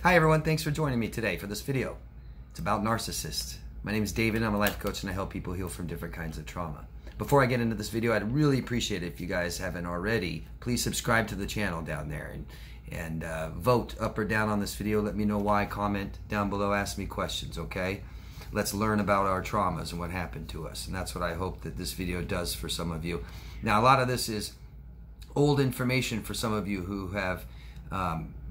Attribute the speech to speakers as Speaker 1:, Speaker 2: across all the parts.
Speaker 1: Hi everyone, thanks for joining me today for this video. It's about narcissists. My name is David, I'm a life coach and I help people heal from different kinds of trauma. Before I get into this video, I'd really appreciate it if you guys haven't already. Please subscribe to the channel down there and vote up or down on this video. Let me know why, comment down below, ask me questions, okay? Let's learn about our traumas and what happened to us. And that's what I hope that this video does for some of you. Now, a lot of this is old information for some of you who have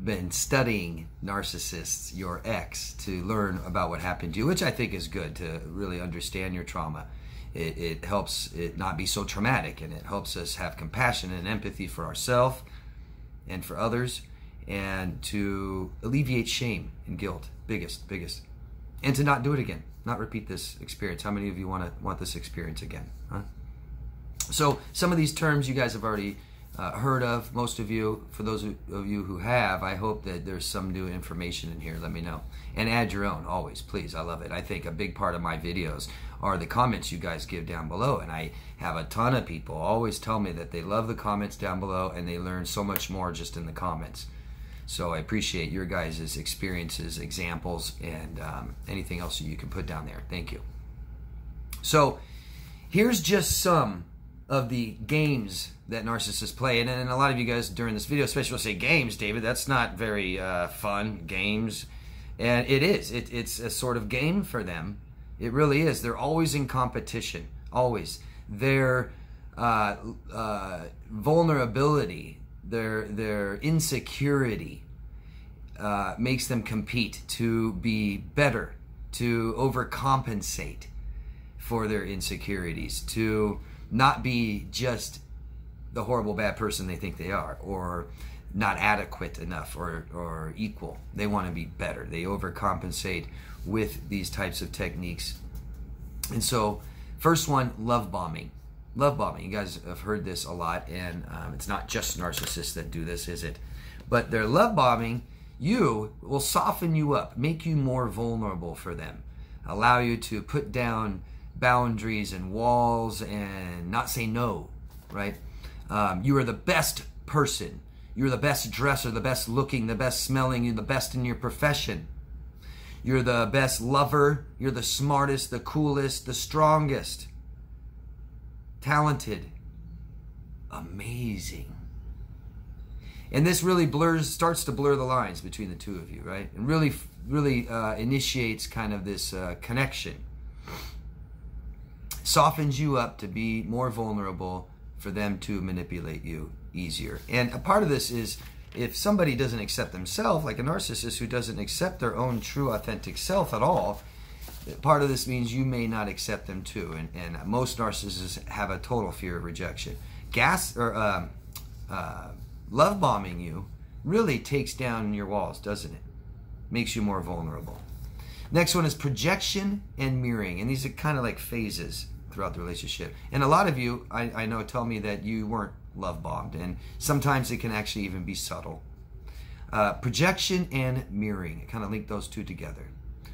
Speaker 1: been studying narcissists, your ex, to learn about what happened to you, which I think is good to really understand your trauma. It helps it not be so traumatic, and it helps us have compassion and empathy for ourselves and for others, and to alleviate shame and guilt, biggest, and to not do it again, not repeat this experience. How many of you want this experience again? Huh? So some of these terms you guys have already heard of, most of you. For those of you who have, I hope that there's some new information in here. Let me know. And add your own, always, please. I love it. I think a big part of my videos are the comments you guys give down below. And I have a ton of people always tell me that they love the comments down below and they learn so much more just in the comments. So I appreciate your guys' experiences, examples, and anything else that you can put down there. Thank you. So here's just some of the games that narcissists play. And a lot of you guys during this video especially will say, games, David, that's not very fun, games. And it is. It's a sort of game for them. It really is. They're always in competition, always. Their vulnerability, their insecurity makes them compete to be better, to overcompensate for their insecurities, to not be just the horrible bad person they think they are, or not adequate enough, or equal. They want to be better. They overcompensate with these types of techniques. And so, first one, love bombing. Love bombing. You guys have heard this a lot, and it's not just narcissists that do this, is it? But their love bombing you will soften you up, make you more vulnerable for them, allow you to put down boundaries and walls and not say no, right? You are the best person. You're the best dresser, the best looking, the best smelling. You're the best in your profession. You're the best lover. You're the smartest, the coolest, the strongest, talented, amazing. And this really starts to blur the lines between the two of you, right? And really initiates kind of this connection. Softens you up to be more vulnerable for them to manipulate you easier. And a part of this is if somebody doesn't accept themselves, like a narcissist who doesn't accept their own true authentic self at all, part of this means you may not accept them too. And most narcissists have a total fear of rejection. Love bombing you really takes down your walls, doesn't it? Makes you more vulnerable. Next one is projection and mirroring. And these are kind of like phases throughout the relationship. And a lot of you, I know, tell me that you weren't love bombed. And sometimes it can actually even be subtle. Projection and mirroring. I kind of link those two together.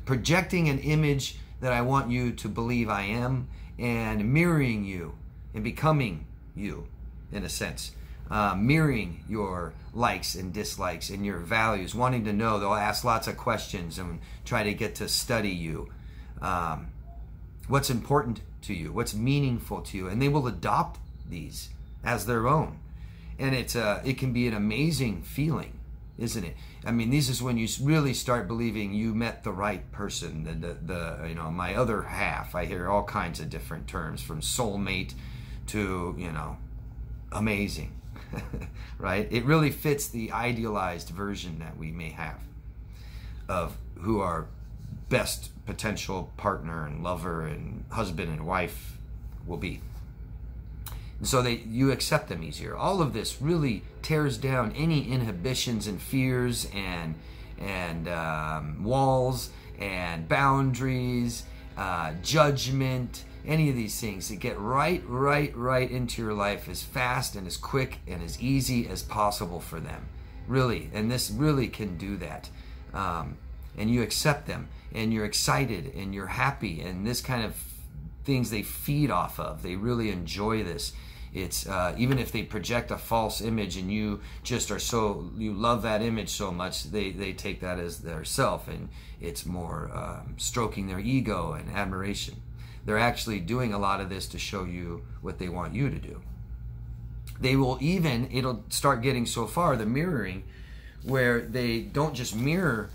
Speaker 1: Projecting an image that I want you to believe I am, and mirroring you and becoming you, in a sense. Mirroring your likes and dislikes and your values, wanting to know. They'll ask lots of questions and try to get to study you. What's important to you, what's meaningful to you, and they will adopt these as their own. And it can be an amazing feeling, isn't it? I mean, this is when you really start believing you met the right person, you know, my other half. I hear all kinds of different terms, from soulmate to, you know, amazing. Right? It really fits the idealized version that we may have of who our best potential partner and lover and husband and wife will be. And so you accept them easier. All of this really tears down any inhibitions and fears and walls and boundaries, judgment, any of these things, to get right into your life as fast and as quick and as easy as possible for them. Really, and this really can do that. And you accept them, and you're excited, and you're happy, and this kind of things they feed off of. They really enjoy this. It's even if they project a false image and you just you love that image so much, they take that as their self, and it's more stroking their ego and admiration. They're actually doing a lot of this to show you what they want you to do. They will even, it'll start getting so far, the mirroring, where they don't just mirror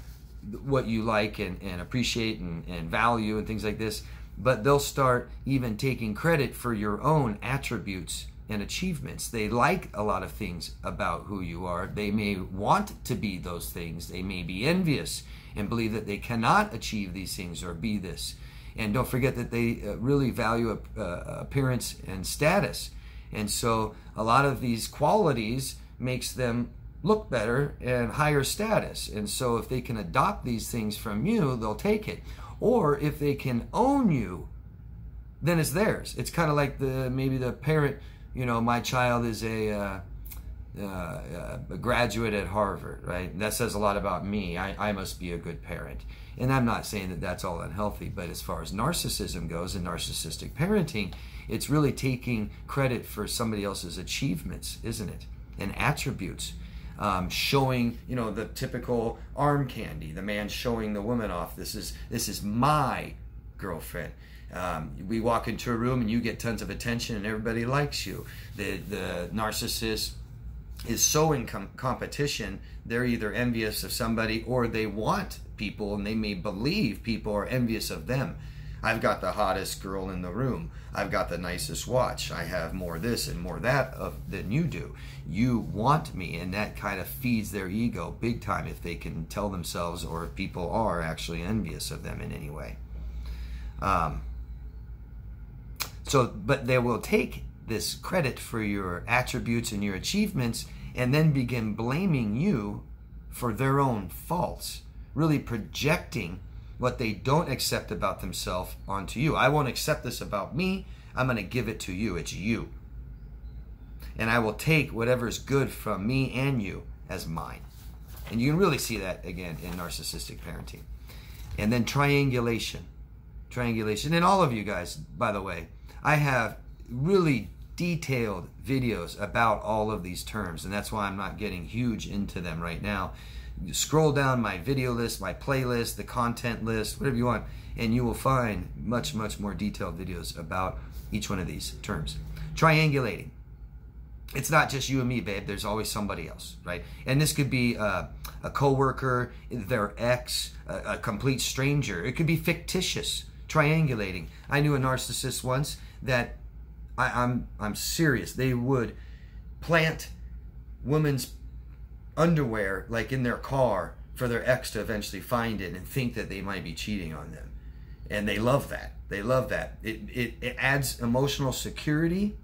Speaker 1: what you like and appreciate and value and things like this, but they'll start even taking credit for your own attributes and achievements. They like a lot of things about who you are. They may want to be those things. They may be envious and believe that they cannot achieve these things or be this. And don't forget that they really value appearance and status. And so a lot of these qualities makes them look better and higher status. And so if they can adopt these things from you, they'll take it. Or if they can own you, then it's theirs. It's kind of like maybe the parent, my child is a graduate at Harvard, right? That says a lot about me. I must be a good parent. And I'm not saying that that's all unhealthy, but as far as narcissism goes and narcissistic parenting, it's really taking credit for somebody else's achievements, isn't it? And attributes. Showing, the typical arm candy, the man showing the woman off. This is my girlfriend. We walk into a room and you get tons of attention and everybody likes you. The narcissist is so in competition, they're either envious of somebody or they want people, and they may believe people are envious of them. I've got the hottest girl in the room. I've got the nicest watch. I have more this and more that than you do. You want me, and that kind of feeds their ego big time if they can tell themselves, or if people are actually envious of them in any way. But they will take this credit for your attributes and your achievements and then begin blaming you for their own faults, really projecting what they don't accept about themselves onto you. I won't accept this about me. I'm going to give it to you. It's you. And I will take whatever's good from me and you as mine. And you can really see that again in narcissistic parenting. And then triangulation. Triangulation. And all of you guys, by the way, I have really detailed videos about all of these terms, and that's why I'm not getting huge into them right now. You scroll down my video list, my playlist, the content list, whatever you want, and you will find much, much more detailed videos about each one of these terms. Triangulating. It's not just you and me, babe. There's always somebody else, right? And this could be a coworker, their ex, a complete stranger. It could be fictitious. Triangulating. I knew a narcissist once that I'm serious. They would plant women's underwear like in their car for their ex to eventually find it and think that they might be cheating on them. And they love that. They love that. It adds emotional security.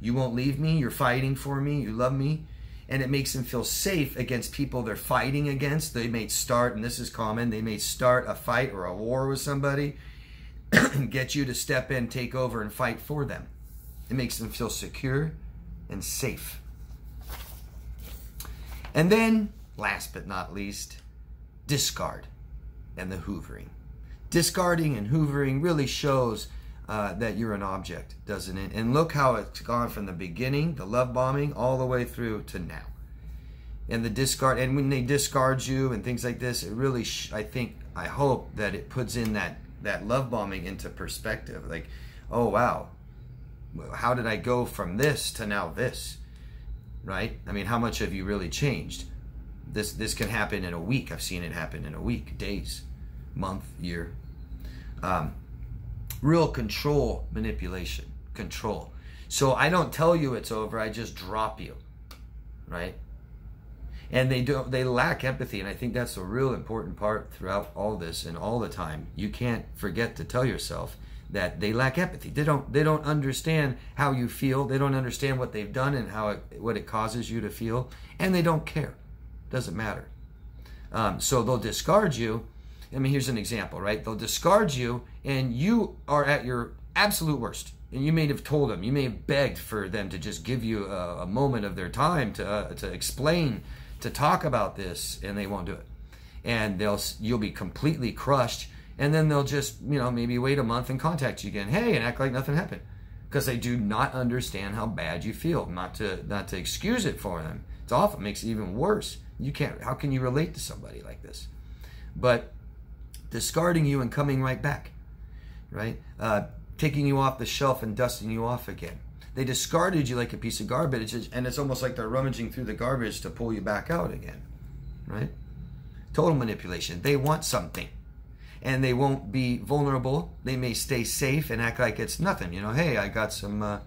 Speaker 1: You won't leave me. You're fighting for me. You love me. And it makes them feel safe against people they're fighting against. They may start, and this is common, they may start a fight or a war with somebody and get you to step in, take over, and fight for them. It makes them feel secure and safe. And then, last but not least, discard and the hoovering. Discarding and hoovering really shows that you're an object, doesn't it? And look how it's gone from the beginning, the love bombing, all the way through to now. And the discard, and when they discard you and things like this, it really, I hope that it puts in that love bombing into perspective. Like, oh wow, how did I go from this to now this? Right? I mean, how much have you really changed? This can happen in a week. I've seen it happen in a week, days, month, year. Real control, manipulation, control. So I don't tell you it's over. I just drop you, right? And they lack empathy, and I think that's a real important part throughout all this and all the time. You can't forget to tell yourself that they lack empathy. They don't understand how you feel. They don't understand what they've done and what it causes you to feel, and they don't care. Doesn't matter. So they'll discard you. I mean, here's an example, right? They'll discard you, and you are at your absolute worst. And you may have told them, you may have begged for them to just give you a moment of their time to explain, to talk about this, and they won't do it. And you'll be completely crushed, and then they'll just, maybe wait a month and contact you again. Hey, and act like nothing happened. because they do not understand how bad you feel. Not to excuse it for them. It's awful. It makes it even worse. You can't. How can you relate to somebody like this? But discarding you and coming right back, right? Taking you off the shelf and dusting you off again. They discarded you like a piece of garbage, and it's almost like they're rummaging through the garbage to pull you back out again, right? Total manipulation. They want something, and they won't be vulnerable. They may stay safe and act like it's nothing. You know, hey, I got some, I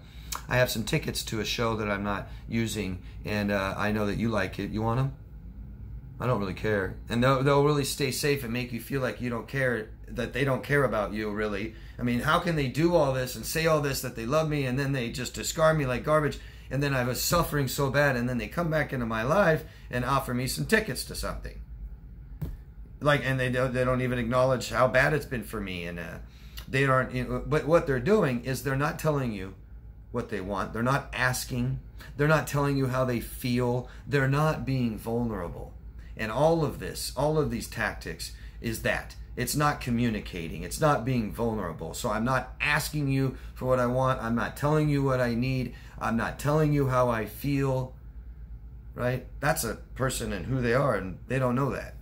Speaker 1: have some tickets to a show that I'm not using, and I know that you like it. You want them? I don't really care. And they'll really stay safe and make you feel like you don't care, that they don't care about you, really. I mean, how can they do all this and say all this, that they love me, and then they just discard me like garbage, and then I was suffering so bad, and then they come back into my life and offer me some tickets to something. Like, and they don't even acknowledge how bad it's been for me, and they aren't, you know, but what they're doing is they're not telling you what they want. They're not asking. They're not telling you how they feel. They're not being vulnerable. And all of this, all of these tactics is that. It's not communicating. It's not being vulnerable. So I'm not asking you for what I want. I'm not telling you what I need. I'm not telling you how I feel, right? That's a person and who they are, and they don't know that.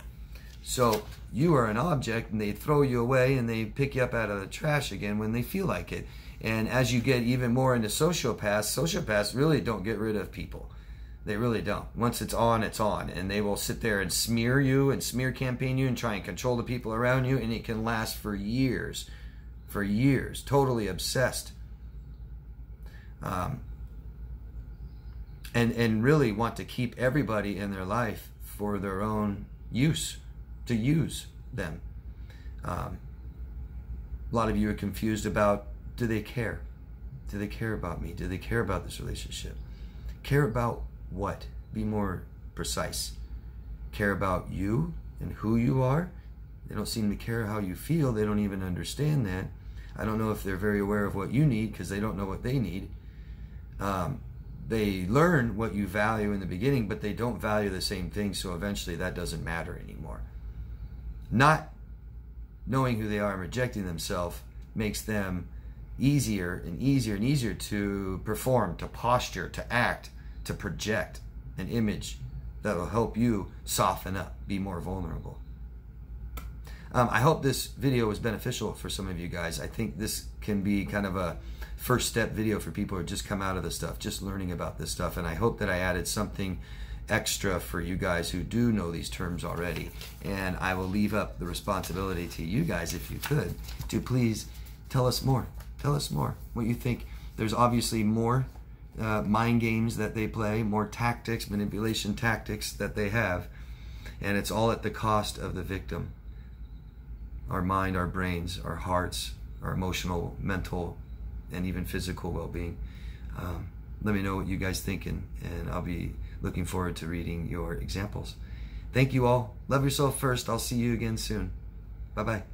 Speaker 1: So you are an object, and they throw you away, and they pick you up out of the trash again when they feel like it. And as you get even more into sociopaths really don't get rid of people. They really don't. Once it's on, and they will sit there and smear you and smear campaign you and try and control the people around you, and it can last for years, totally obsessed, and really want to keep everybody in their life for their own use, to use them. A lot of you are confused about, do they care? Do they care about me? Do they care about this relationship? Care about what? Be more precise. Care about you and who you are. They don't seem to care how you feel. They don't even understand that. I don't know if they're very aware of what you need, because they don't know what they need. They learn what you value in the beginning, but they don't value the same thing, so eventually that doesn't matter anymore. Not knowing who they are and rejecting themselves makes them easier and easier and easier to perform, to posture, to act, to project an image that will help you soften up, be more vulnerable. I hope this video was beneficial for some of you guys. I think this can be kind of a first step video for people who just come out of this stuff, just learning about this stuff. And I hope that I added something extra for you guys who do know these terms already. And I will leave up the responsibility to you guys, if you could, to please tell us more. Tell us more what you think. There's obviously more mind games that they play, more tactics, manipulation tactics that they have, and it's all at the cost of the victim. Our mind, our brains, our hearts, our emotional, mental, and even physical well-being. Let me know what you guys think, and I'll be looking forward to reading your examples. Thank you all. Love yourself first. I'll see you again soon. Bye-bye.